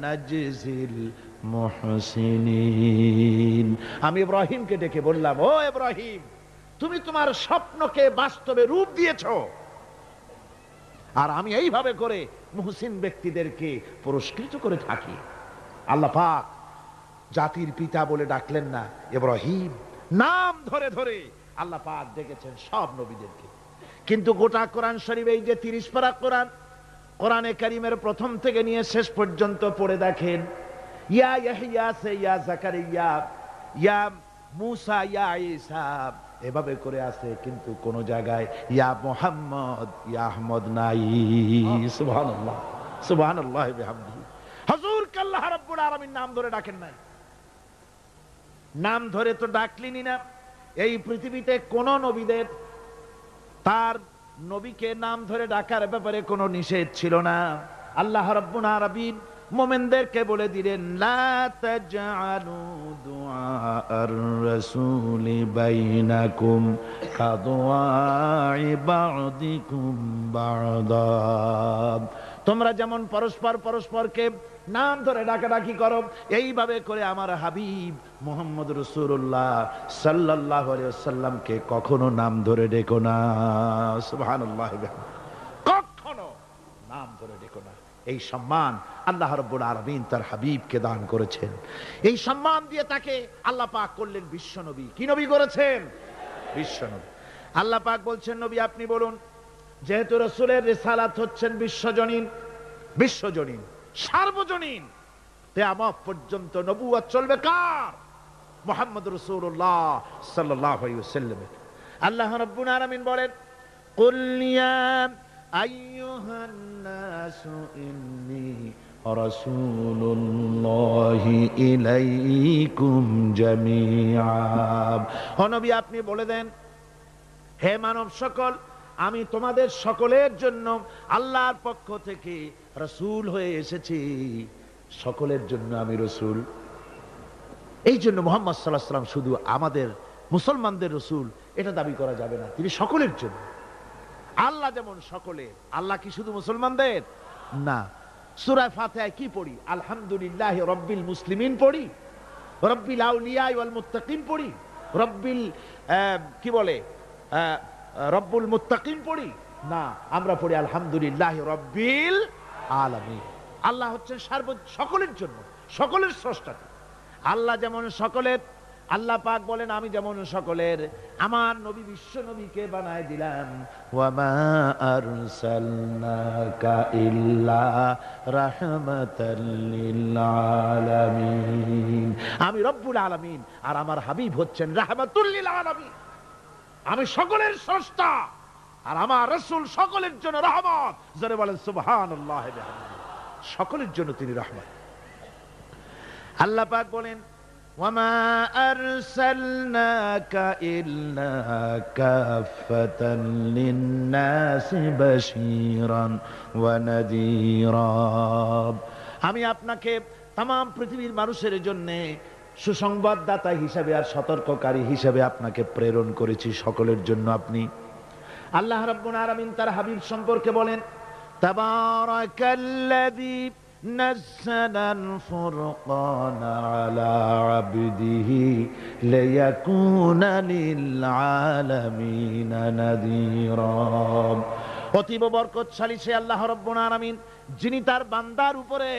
নাজিজিল মুহসিনিন। আমি ইব্রাহিমকে ডেকে বললাম, ও ইব্রাহিম, তুমি তোমার স্বপ্নকে বাস্তবে রূপ দিয়েছো, আর আমি এইভাবে করে মুহসিন ব্যক্তিদেরকে পুরস্কৃত করে থাকি। আল্লাহ পাক জাতির পিতা বলে ডাকলেন না, ইব্রাহিম নাম ধরে ধরে আল্লাহ পাক ডেকেছেন সব নবীদেরকে। কিন্তু গোটা কোরআন শরীফ, এই যে 30 পারা কোরআন, কোরআনে কারীমের প্রথম থেকে নিয়ে শেষ পর্যন্ত পড়ে দেখেন, ইয়া ইয়াহইয়া সে ইয়া জাকারিয়া, ইয়া মুসা, ইয়া ঈসা, এভাবে করে আছে, কিন্তু কোন জায়গায় ইয়া মুহাম্মদ, ইয়া আহমদ নাই। সুবহানাল্লাহ, সুবহানাল্লাহ বিহামদিহি। হুজুর কে আল্লাহ রাব্বুল আলামিন নাম ধরে ডাকেন নাই। নাম ধরে তো ডাকলেনই না। এই পৃথিবীতে কোন নবীদের তার নবীকে নাম ধরে ডাকার ব্যাপারে কোনো নিষেধ ছিল না। আল্লাহ রাব্বুল আলামিন মুমিনদেরকে বলে দিলেন, লা তাজআলু দুআআর রাসূলি বাইনাকুম কাদুআই বা'দিকুম বা'দা। তোমরা যেমন পরস্পর পরস্পরকে নাম ধরে ডাকাডাকি করো, এইভাবে করে আমার হাবিব মুহাম্মদ রাসূলুল্লাহ সাল্লাল্লাহু আলাইহি ওয়াসাল্লামকে কখনো নাম ধরে ডেকো না। সুবহানাল্লাহ, কখনো নাম ধরে ডেকো না। এই সম্মান আল্লাহ রাব্বুল আলামিন তার হাবিবকে দান করেছেন। এই সম্মান দিয়ে তাকে আল্লাহ পাক করলেন বিশ্বনবী। কি নবী করেছেন? বিশ্বনবী। আল্লাহ পাক বলছেন, নবী আপনি বলুন, যেহেতু রাসূলের রিসালাত হচ্ছেন বিশ্বজনীন, বিশ্বজনীন সার্বজনীন, কিয়ামত পর্যন্ত নবুয়ত চলবে কার? মুহাম্মদ রাসূলুল্লাহ সাল্লাল্লাহু আলাইহি ওয়াসাল্লাম। আল্লাহ রাব্বুল আলামিন বলেন, কুল ইয়া আইয়ুহান নাসু ইন্নী রাসূলুল্লাহি ইলাইকুম জামিআ। ও নবী আপনি বলে দেন, হে মানব সকল, আমি তোমাদের সকলের জন্য আল্লাহর পক্ষ থেকে রাসূল হয়ে এসেছি। সকলের জন্য আমি রাসূল। এই জন্য মুহাম্মদ সাল্লাল্লাহু আলাইহি ওয়াসাল্লাম শুধু আমাদের মুসলমানদের রাসূল এটা দাবি করা যাবে না, তিনি সকলের জন্য। আল্লাহ যেমন সকলের, আল্লাহ কি শুধু মুসলমানদের না। সূরা ফাতিহায় কি পড়ি? আলহামদুলিল্লাহি রাব্বিল মুসলিমিন পড়ি, রাব্বিল আউলিয়া ওয়াল মুত্তাকিন পড়ি, রাব্বিল কি বলে রব্বুল মুত্তাকিন পড়ি না, আমরা পড়ি আলহামদুলিল্লাহি রাব্বিল আলামিন। আল্লাহ হচ্ছেন সকলের জন্য, সকলের স্রষ্টা। আল্লাহ যেমন সকলের, আল্লাহ পাক বলেন আমি যেমন সকলের, আমার নবী বিশ্ব নবীকে বানায় দিলাম, ওয়া মা আরসালনাকা ইল্লা রাহমাতাল লিল আলামিন। আমি রব্বুল আলামিন আর আমার হাবিব হচ্ছেন রাহমাতুল লিল আলামিন। আমি সকলের স্রষ্টা আর আমার রাসূল সকলের জন্য রহমত। জোরে বলেন সুবহানাল্লাহ। সকলের জন্য তিনি রহমত। আল্লাহ পাক বলেন, ওয়া মা আরসালনাকা ইল্লা কাফাতান লিন-নাসি বাশীরান ওয়া নাযীরা। আমি আপনাকে तमाम পৃথিবীর মানুষের জন্য সুসংবাদদাতা হিসেবে আর সতর্ককারী হিসেবে আপনাকে প্রেরণ করেছি, সকলের জন্য আপনি। আল্লাহ রাব্বুল আলামিন তার হাবিব সম্পর্কে বলেন, তাবারাকাল্লাযী নাযালাল ফুরকানা আলা আবদিহি লিয়াকুনা লিল আলামিনা নাযীরা। অতীব বরকতশালী সে আল্লাহ রাব্বুল আলামিন, যিনি তার বান্দার উপরে